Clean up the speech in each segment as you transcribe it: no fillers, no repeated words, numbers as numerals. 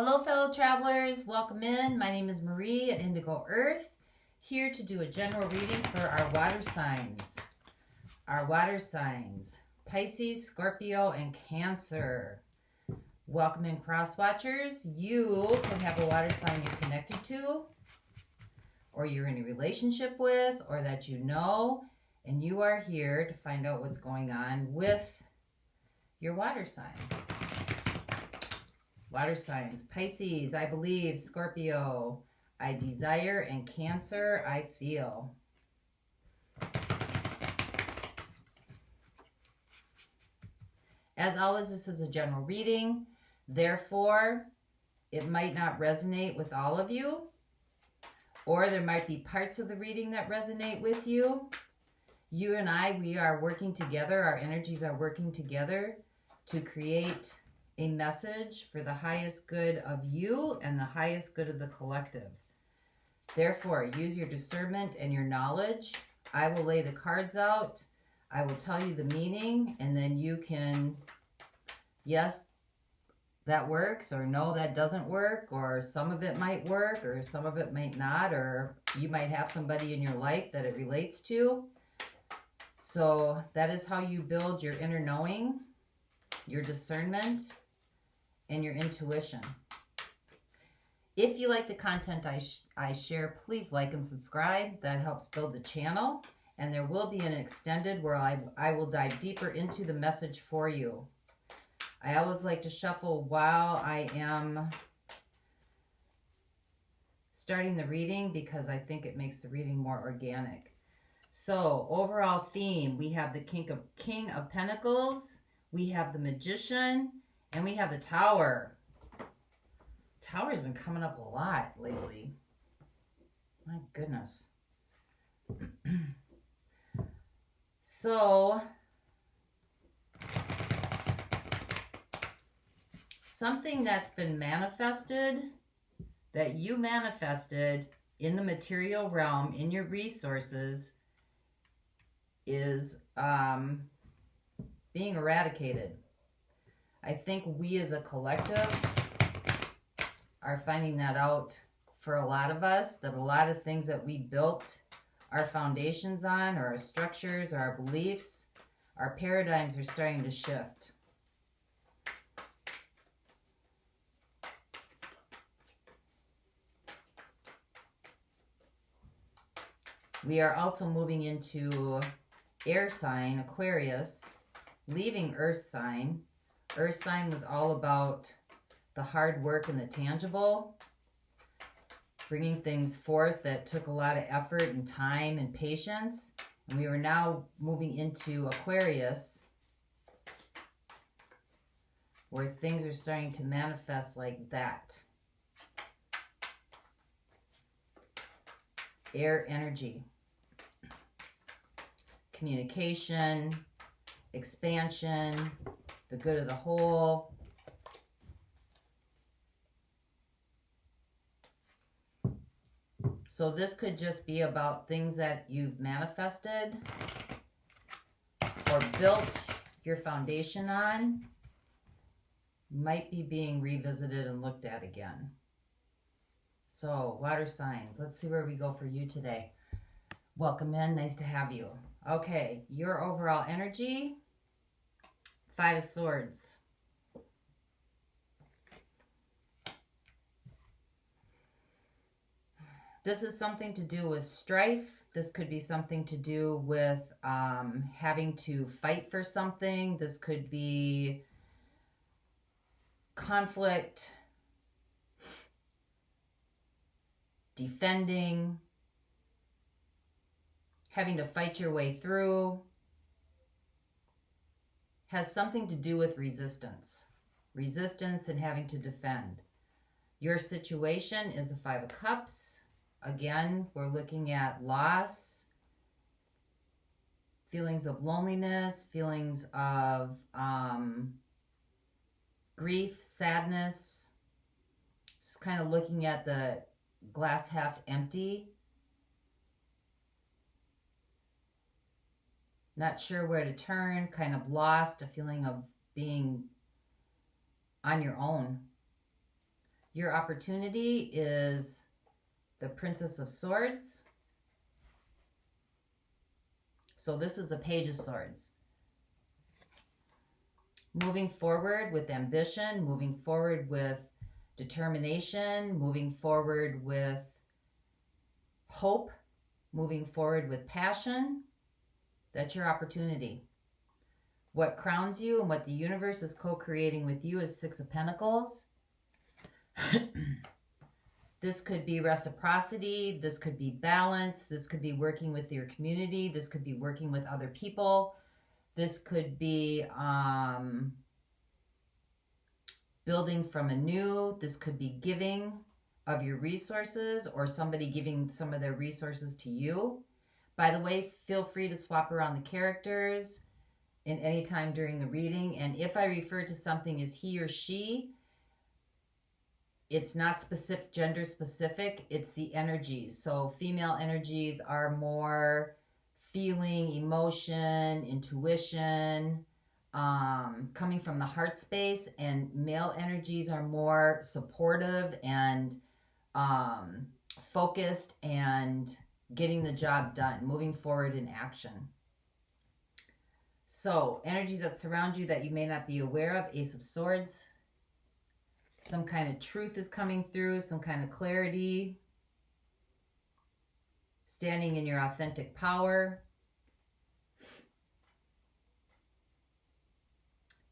Hello, fellow travelers. Welcome in. My name is Marie at Indigo Earth, here to do a general reading for our water signs. Our water signs, Pisces, Scorpio, and Cancer. Welcome in, cross watchers. You can have a water sign you're connected to, or you're in a relationship with, or that you know, and you are here to find out what's going on with your water sign. Water signs, Pisces, I believe, Scorpio, I desire, and Cancer, I feel. As always, this is a general reading. Therefore, it might not resonate with all of you, or there might be parts of the reading that resonate with you. You and I, we are working together. Our energies are working together to create a message for the highest good of you and the highest good of the collective. Therefore, use your discernment and your knowledge. I will lay the cards out. I will tell you the meaning, and then you can, yes, that works, or no, that doesn't work, or some of it might work, or some of it might not, or you might have somebody in your life that it relates to. So that is how you build your inner knowing, your discernment, and your intuition. If you like the content I share, please like and subscribe. That helps build the channel. And there will be an extended where I will dive deeper into the message for you. I always like to shuffle while I am starting the reading because I think it makes the reading more organic. So, overall theme, we have the King of Pentacles, we have the Magician, and we have the Tower. Tower's been coming up a lot lately. My goodness. So, something that's been manifested, that you manifested in the material realm, in your resources, is being eradicated. I think we as a collective are finding that out for a lot of us, that a lot of things that we built our foundations on, or our structures, or our beliefs, our paradigms are starting to shift. We are also moving into air sign, Aquarius, leaving earth sign. Earth sign was all about the hard work and the tangible, bringing things forth that took a lot of effort and time and patience. And we are now moving into Aquarius, where things are starting to manifest like that. Air energy. Communication, expansion, the good of the whole. So this could just be about things that you've manifested or built your foundation on, might be being revisited and looked at again. So, water signs. Let's see where we go for you today. Welcome in. Nice to have you. Okay, your overall energy. 5 of Swords. This is something to do with strife. This could be something to do with having to fight for something. This could be conflict, defending, having to fight your way through. Has something to do with resistance. Resistance and having to defend. Your situation is a 5 of Cups. Again, we're looking at loss, feelings of loneliness, feelings of grief, sadness. It's kind of looking at the glass half empty. Not sure where to turn, kind of lost, a feeling of being on your own. Your opportunity is the Princess of Swords. So this is a Page of Swords. Moving forward with ambition, moving forward with determination, moving forward with hope, moving forward with passion. That's your opportunity. What crowns you and what the universe is co-creating with you is Six of Pentacles. This could be reciprocity. This could be balance. This could be working with your community. This could be working with other people. This could be building from anew. This could be giving of your resources or somebody giving some of their resources to you. By the way, feel free to swap around the characters in any time during the reading. And if I refer to something as he or she, it's not specific, gender specific, it's the energies. So female energies are more feeling, emotion, intuition, coming from the heart space, and male energies are more supportive and focused and getting the job done, moving forward in action. So energies that surround you that you may not be aware of, Ace of Swords. Some kind of truth is coming through, some kind of clarity. Standing in your authentic power.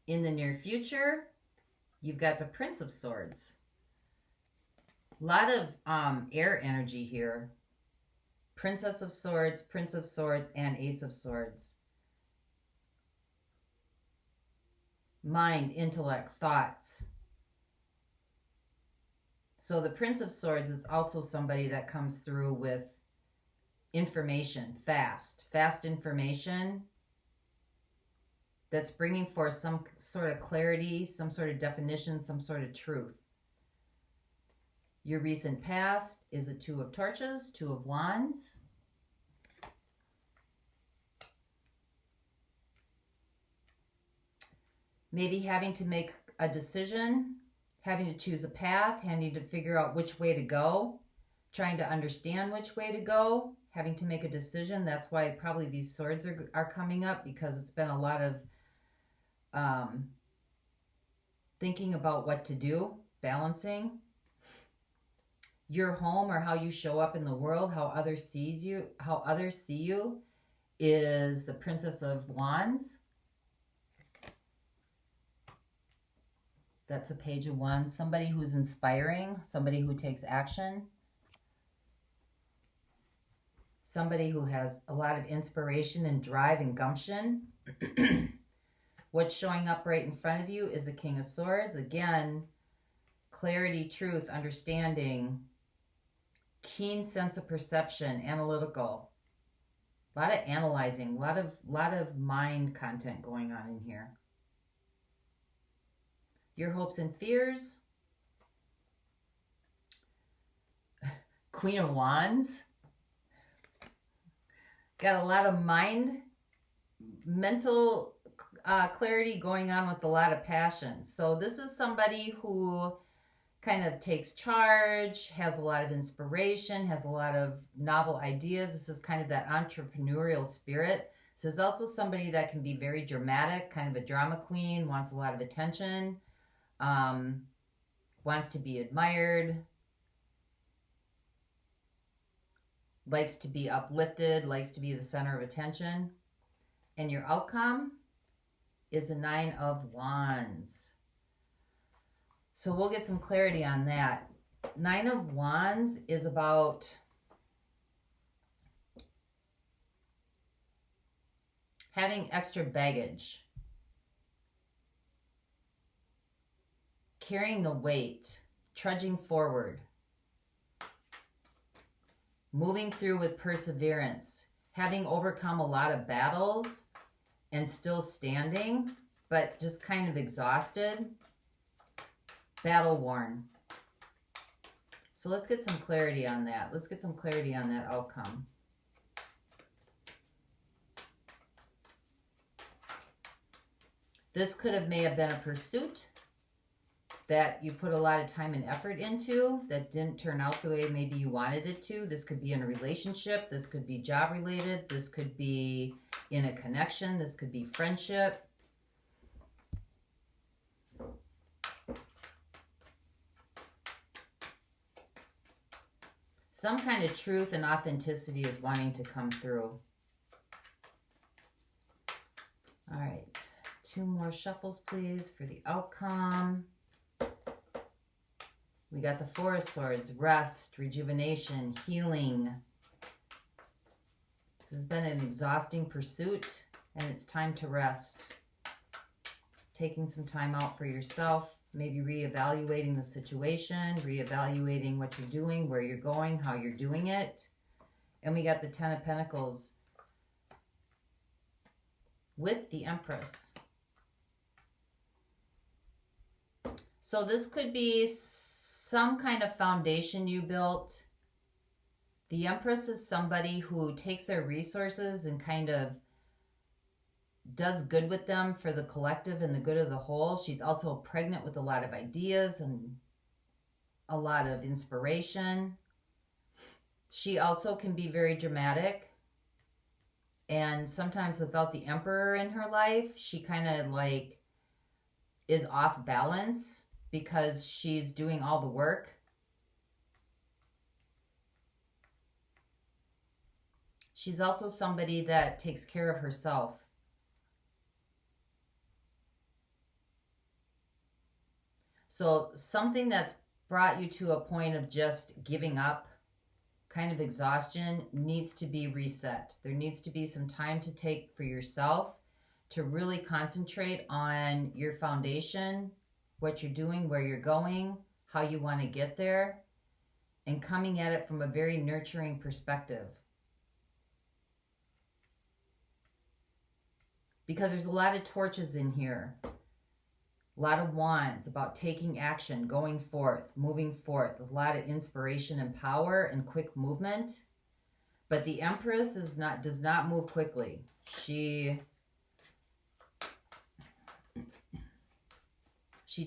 In the near future, you've got the Prince of Swords. A lot of air energy here. Princess of Swords, Prince of Swords, and Ace of Swords. Mind, intellect, thoughts. So the Prince of Swords is also somebody that comes through with information, fast information that's bringing forth some sort of clarity, some sort of definition, some sort of truth. Your recent past is a Two of Torches, Two of Wands. Maybe having to make a decision, having to choose a path, having to figure out which way to go, trying to understand which way to go, having to make a decision. That's why probably these swords are coming up, because it's been a lot of thinking about what to do, balancing. Your home, or how you show up in the world, how others see you, is the Princess of Wands. That's a Page of Wands. Somebody who's inspiring, somebody who takes action, somebody who has a lot of inspiration and drive and gumption. What's showing up right in front of you is a King of Swords. Again, clarity, truth, understanding, keen sense of perception, analytical. A lot of analyzing, a lot of mind content going on in here. Your hopes and fears. Queen of Wands. Got a lot of mental clarity going on with a lot of passion. So this is somebody who kind of takes charge, has a lot of inspiration, has a lot of novel ideas. This is kind of that entrepreneurial spirit. So there's also somebody that can be very dramatic, kind of a drama queen, wants a lot of attention, wants to be admired, likes to be uplifted, likes to be the center of attention. And your outcome is a Nine of Wands. So we'll get some clarity on that. Nine of Wands is about having extra baggage, carrying the weight, trudging forward, moving through with perseverance, having overcome a lot of battles and still standing, but just kind of exhausted, battle worn. So let's get some clarity on that. Let's get some clarity on that outcome. This may have been a pursuit. that you put a lot of time and effort into that didn't turn out the way maybe you wanted it to. This could be in a relationship. This could be job related. This could be in a connection. This could be friendship. Some kind of truth and authenticity is wanting to come through. All right. 2 more shuffles, please, for the outcome. We got the 4 of Swords, rest, rejuvenation, healing. This has been an exhausting pursuit, and it's time to rest. Taking some time out for yourself, maybe reevaluating the situation, reevaluating what you're doing, where you're going, how you're doing it. And we got the 10 of Pentacles with the Empress. So this could be some kind of foundation you built. The Empress is somebody who takes their resources and kind of does good with them for the collective and the good of the whole. She's also pregnant with a lot of ideas and a lot of inspiration. She also can be very dramatic. And sometimes without the Emperor in her life, she kind of like is off balance, because she's doing all the work. She's also somebody that takes care of herself. So something that's brought you to a point of just giving up, kind of exhaustion, needs to be reset. There needs to be some time to take for yourself to really concentrate on your foundation, what you're doing, where you're going, how you want to get there, and coming at it from a very nurturing perspective. Because there's a lot of torches in here, a lot of wands about taking action, going forth, moving forth, a lot of inspiration and power and quick movement. But the Empress does not move quickly. She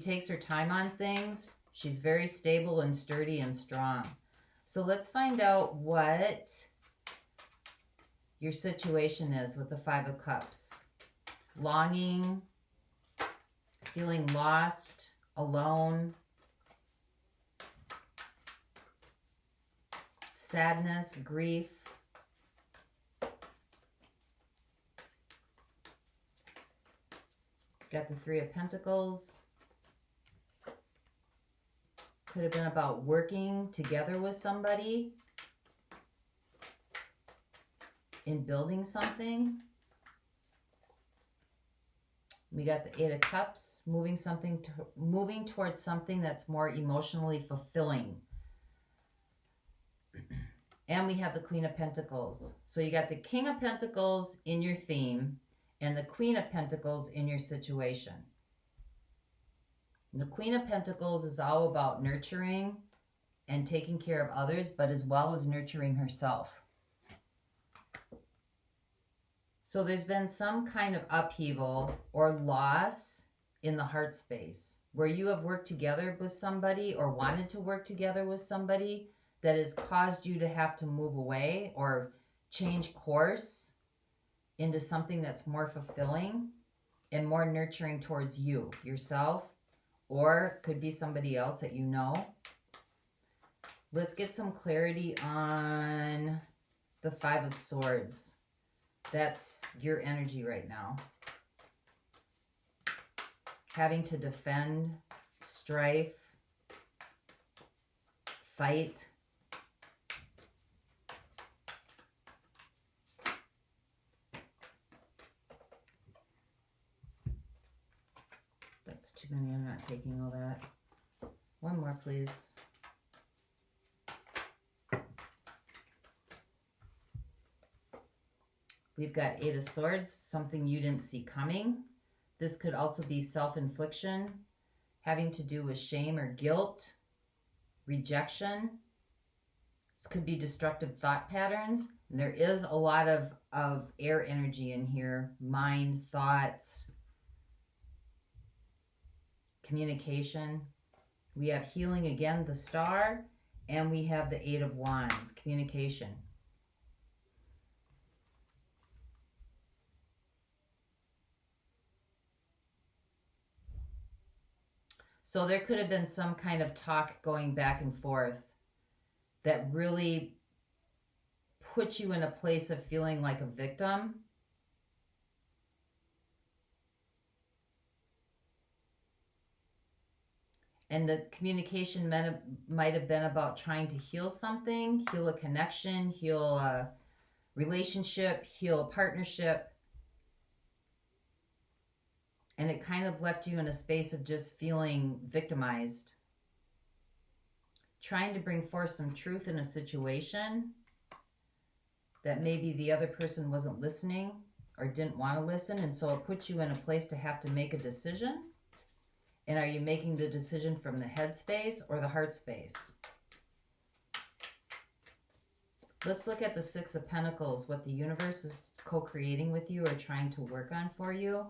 takes her time on things. She's very stable and sturdy and strong. So let's find out what your situation is with the 5 of Cups. Longing, feeling lost, alone, sadness, grief. Got the 3 of Pentacles. Could have been about working together with somebody in building something. We got the 8 of Cups, moving towards something that's more emotionally fulfilling. And we have the Queen of Pentacles. So you got the King of Pentacles in your theme and the Queen of Pentacles in your situation. And the Queen of Pentacles is all about nurturing and taking care of others, but as well as nurturing herself. So there's been some kind of upheaval or loss in the heart space where you have worked together with somebody or wanted to work together with somebody that has caused you to have to move away or change course into something that's more fulfilling and more nurturing towards you, yourself, or could be somebody else that you know. Let's get some clarity on the 5 of Swords. That's your energy right now. Having to defend, strife, fight. That's too many. I'm not taking all that. One more, please. We've got 8 of Swords, something you didn't see coming. This could also be self-infliction, having to do with shame or guilt, rejection. This could be destructive thought patterns. And there is a lot of air energy in here. Mind, thoughts, communication. We have healing again, the Star, and we have the Eight of Wands, communication. So there could have been some kind of talk going back and forth that really put you in a place of feeling like a victim. And the communication might have been about trying to heal something, heal a connection, heal a relationship, heal a partnership. And it kind of left you in a space of just feeling victimized. Trying to bring forth some truth in a situation that maybe the other person wasn't listening or didn't want to listen. And so it puts you in a place to have to make a decision. And are you making the decision from the head space or the heart space? Let's look at the Six of Pentacles, what the universe is co-creating with you or trying to work on for you.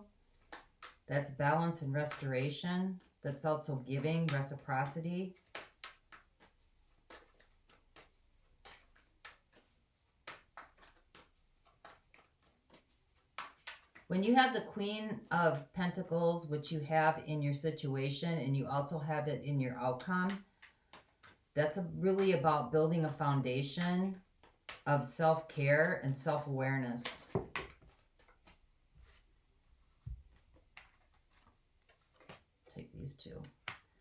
That's balance and restoration. That's also giving, reciprocity. When you have the Queen of Pentacles, which you have in your situation, and you also have it in your outcome, that's really about building a foundation of self-care and self-awareness. Take these two.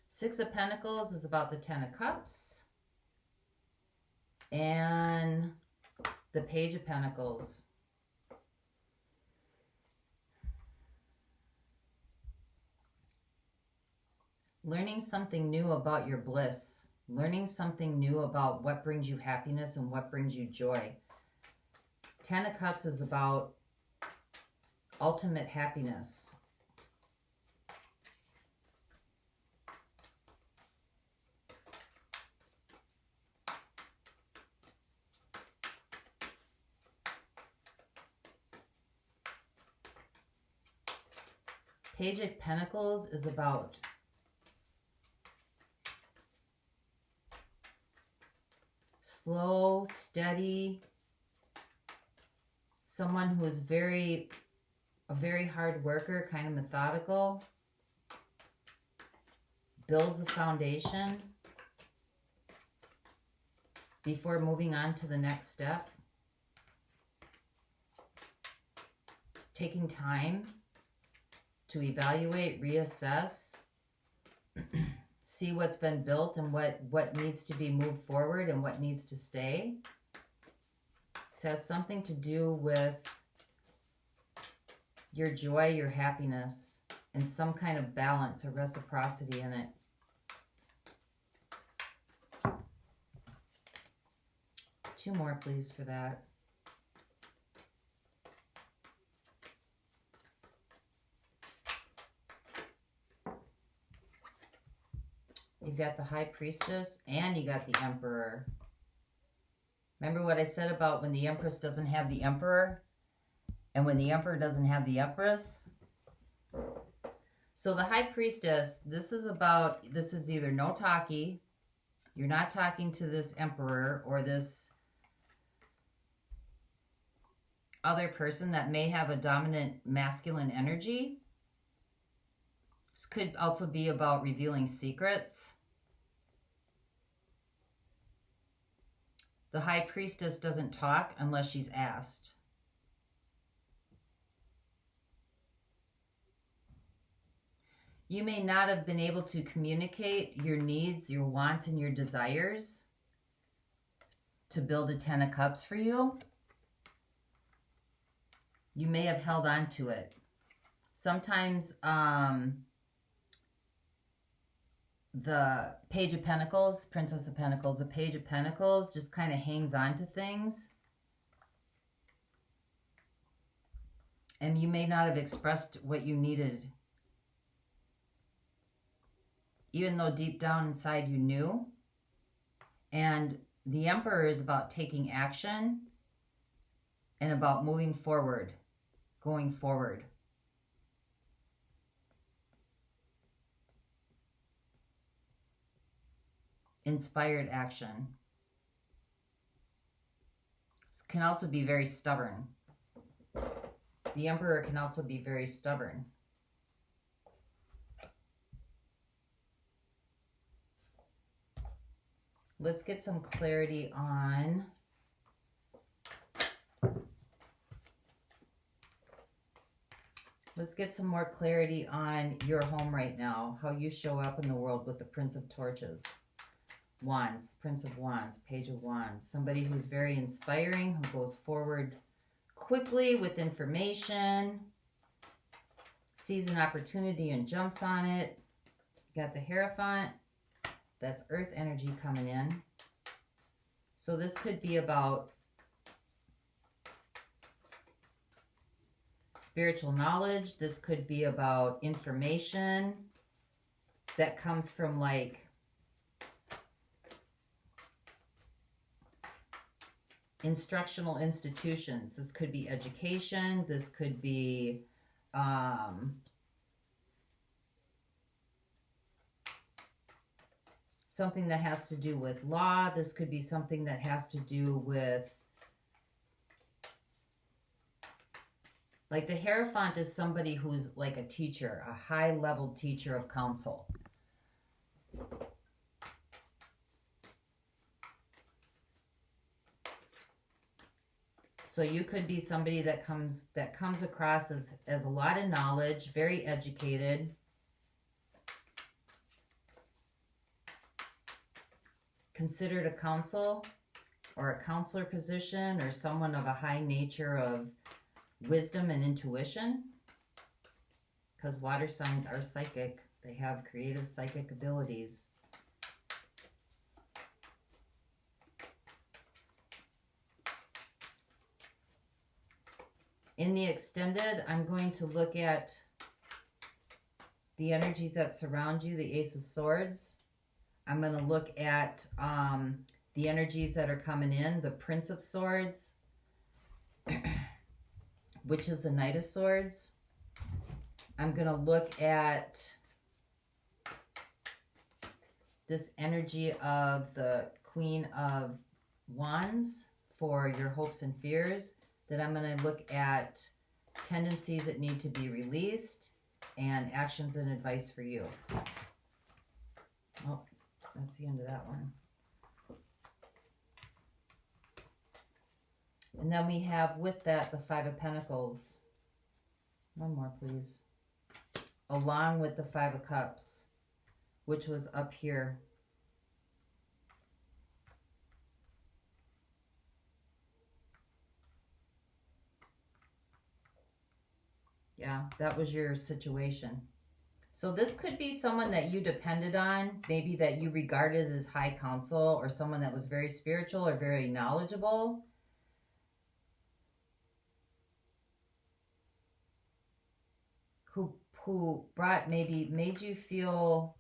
Six of Pentacles is about the Ten of Cups. And the Page of Pentacles. Learning something new about your bliss. Learning something new about what brings you happiness and what brings you joy. Ten of Cups is about ultimate happiness. Page of Pentacles is about slow, steady, someone who is a very hard worker, kind of methodical, builds a foundation before moving on to the next step, taking time to evaluate, reassess, see what's been built and what needs to be moved forward and what needs to stay. This has something to do with your joy, your happiness, and some kind of balance or reciprocity in it. Two more, please, for that. You've got the High Priestess and you got the Emperor. Remember what I said about when the Empress doesn't have the Emperor and when the Emperor doesn't have the Empress? So the High Priestess, this is either no talkie, you're not talking to this Emperor or this other person that may have a dominant masculine energy. This could also be about revealing secrets. The High Priestess doesn't talk unless she's asked. You may not have been able to communicate your needs, your wants, and your desires to build a Ten of Cups for you. You may have held on to it. Sometimes the Page of Pentacles, Princess of Pentacles, the Page of Pentacles just kind of hangs on to things. And you may not have expressed what you needed, even though deep down inside you knew. And the Emperor is about taking action and about moving forward, going forward. inspired action. This can also be very stubborn. The Emperor can also be very stubborn. Let's get some clarity on some more clarity on your home right now, how you show up in the world with the Prince of Torches. Wands, Prince of Wands, Page of Wands. Somebody who's very inspiring, who goes forward quickly with information, sees an opportunity and jumps on it. You got the Hierophant. That's earth energy coming in. So this could be about spiritual knowledge. This could be about information that comes from like instructional institutions. This could be education. This could be something that has to do with law. This could be something that has to do with, like the Hierophant is somebody who's like a teacher, a high-level teacher of counsel. So you could be somebody that comes across as a lot of knowledge, very educated, considered a counsel or a counselor position, or someone of a high nature of wisdom and intuition, because water signs are psychic. They have creative psychic abilities. In the extended, I'm going to look at the energies that surround you, the Ace of Swords. I'm going to look at the energies that are coming in, the Prince of Swords, which is the Knight of Swords. I'm going to look at this energy of the Queen of Wands for your hopes and fears. Then I'm going to look at tendencies that need to be released and actions and advice for you. Oh, that's the end of that one. And then we have with that the Five of Pentacles. One more, please. Along with the Five of Cups, which was up here. Yeah, that was your situation. So this could be someone that you depended on, maybe that you regarded as high counsel, or someone that was very spiritual or very knowledgeable. Who made you feel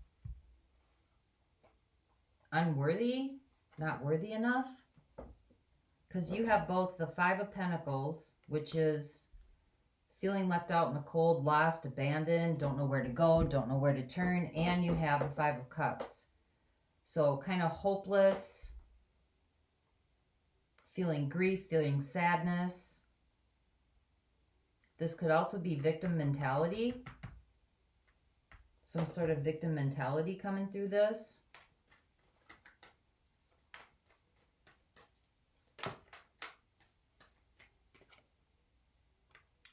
unworthy, not worthy enough. Because you have both the Five of Pentacles, which is feeling left out in the cold, lost, abandoned, don't know where to go, don't know where to turn, and you have the Five of Cups. So kind of hopeless, feeling grief, feeling sadness. This could also be victim mentality. Some sort of victim mentality coming through this.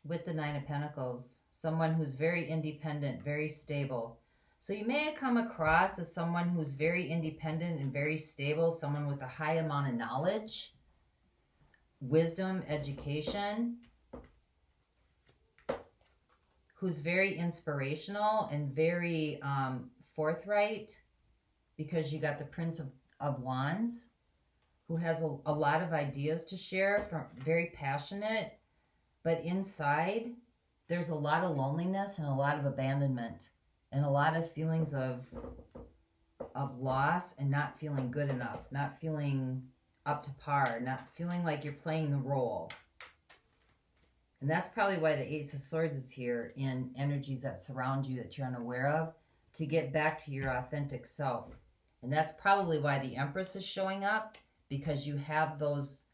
With the Nine of Pentacles, someone who's very independent, very stable. So you may have come across as someone who's very independent and very stable, someone with a high amount of knowledge, wisdom, education, who's very inspirational and very forthright, because you got the Prince of Wands, who has a lot of ideas to share, very passionate. But inside, there's a lot of loneliness and a lot of abandonment and a lot of feelings of loss and not feeling good enough, not feeling up to par, not feeling like you're playing the role. And that's probably why the Ace of Swords is here in energies that surround you that you're unaware of, to get back to your authentic self. And that's probably why the Empress is showing up, because you have those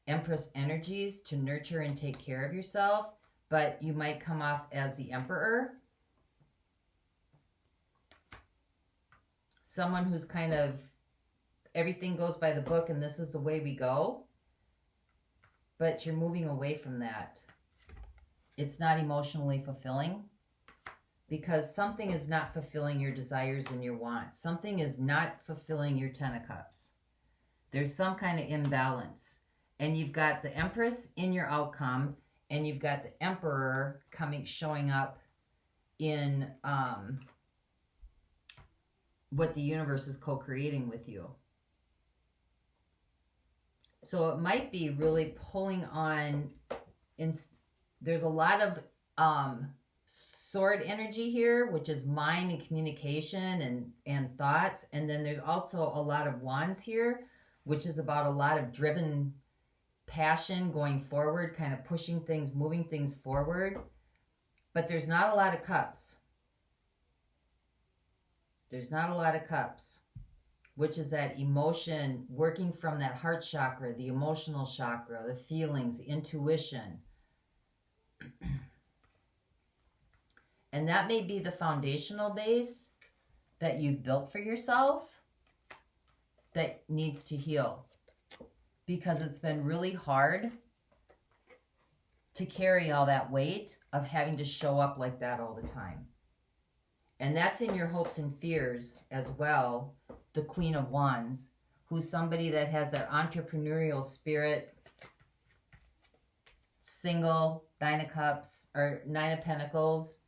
Empress energies to nurture and take care of yourself, but you might come off as the Emperor. Someone who's kind of, everything goes by the book and this is the way we go. But you're moving away from that. It's not emotionally fulfilling, because something is not fulfilling your desires and your wants. Something is not fulfilling your Ten of Cups. There's some kind of imbalance. And you've got the Empress in your outcome, and you've got the Emperor showing up in what the universe is co-creating with you. So it might be really pulling on, there's a lot of sword energy here, which is mind and communication and thoughts. And then there's also a lot of wands here, which is about a lot of driven passion going forward, kind of pushing things, moving things forward. But there's not a lot of cups. There's not a lot of cups, which is that emotion, working from that heart chakra, the emotional chakra, the feelings, intuition. And that may be the foundational base that you've built for yourself that needs to heal, because it's been really hard to carry all that weight of having to show up like that all the time. And that's in your hopes and fears as well. The Queen of Wands, who's somebody that has that entrepreneurial spirit, single, Nine of Cups, or Nine of Pentacles,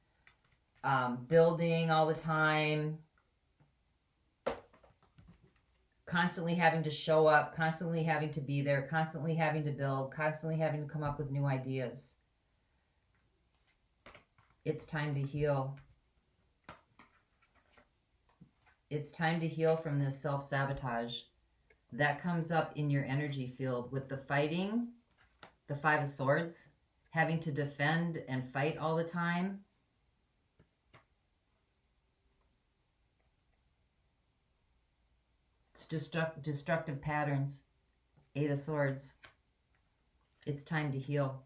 building all the time, constantly having to show up, constantly having to be there, constantly having to build, constantly having to come up with new ideas. It's time to heal. It's time to heal from this self-sabotage. That comes up in your energy field with the fighting, the Five of Swords, having to defend and fight all the time. It's destructive patterns. Eight of Swords. It's time to heal.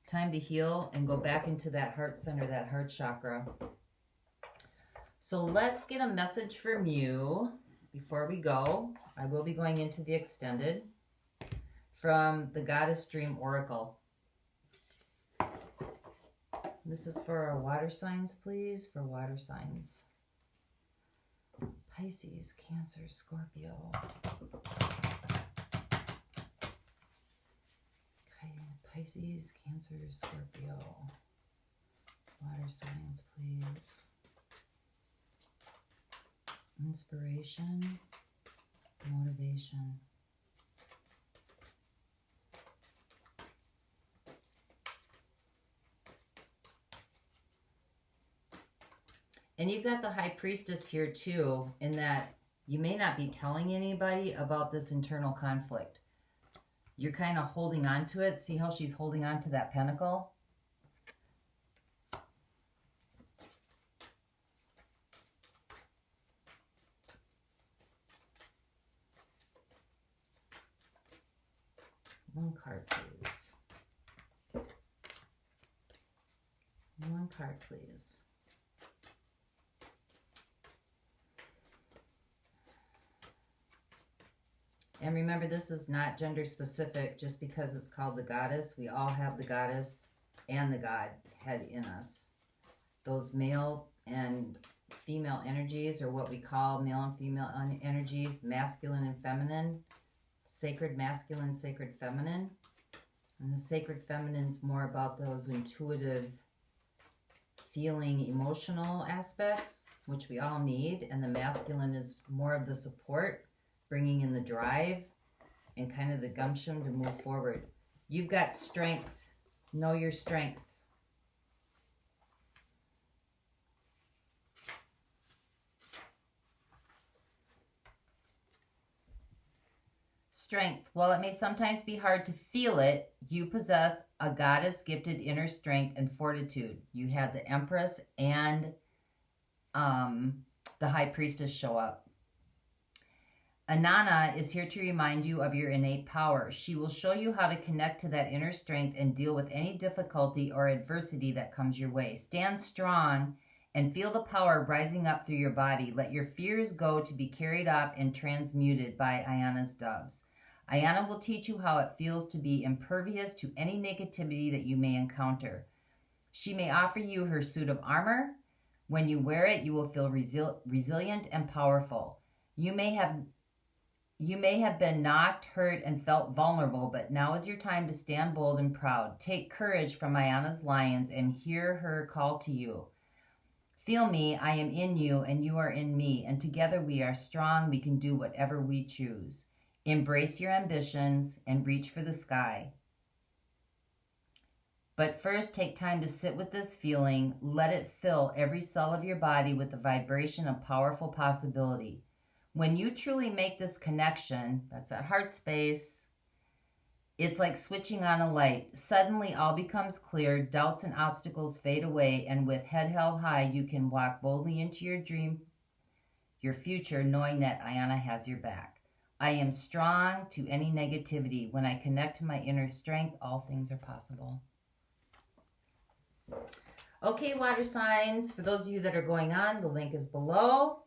Time to heal and go back into that heart center, that heart chakra. So let's get a message from you before we go. I will be going into the extended from the Goddess Dream Oracle. This is for our water signs, please. For water signs. Pisces, Cancer, Scorpio. Okay, Pisces, Cancer, Scorpio. Water signs, please. Inspiration, motivation. And you've got the High Priestess here too, in that you may not be telling anybody about this internal conflict. You're kind of holding on to it. See how she's holding on to that pentacle? One card, please. One card, please. And remember, this is not gender specific just because it's called the Goddess. We all have the Goddess and the Godhead in us. Those male and female energies, or what we call male and female energies, masculine and feminine. Sacred masculine, sacred feminine. And the sacred feminine is more about those intuitive, feeling, emotional aspects, which we all need. And the masculine is more of the support, bringing in the drive and kind of the gumption to move forward. You've got strength. Know your strength. Strength. While it may sometimes be hard to feel it, you possess a goddess-gifted inner strength and fortitude. You have the Empress and the the High Priestess show up. Inanna is here to remind you of your innate power. She will show you how to connect to that inner strength and deal with any difficulty or adversity that comes your way. Stand strong and feel the power rising up through your body. Let your fears go to be carried off and transmuted by Ayana's doves. Ayana will teach you how it feels to be impervious to any negativity that you may encounter. She may offer you her suit of armor. When you wear it, you will feel resilient and powerful. You may have been knocked, hurt, and felt vulnerable, but now is your time to stand bold and proud. Take courage from Ayana's lions and hear her call to you. Feel me, I am in you, and you are in me, and together we are strong. We can do whatever we choose. Embrace your ambitions and reach for the sky. But first, take time to sit with this feeling. Let it fill every cell of your body with the vibration of powerful possibility. When you truly make this connection, that's that heart space, it's like switching on a light. Suddenly, all becomes clear, doubts and obstacles fade away, and with head held high, you can walk boldly into your dream, your future, knowing that Ayana has your back. I am strong to any negativity. When I connect to my inner strength, all things are possible. Okay, water signs, for those of you that are going on, the link is below.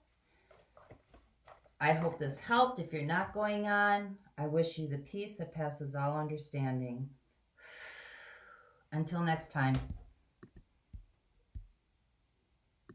I hope this helped. If you're not going on, I wish you the peace that passes all understanding. Until next time.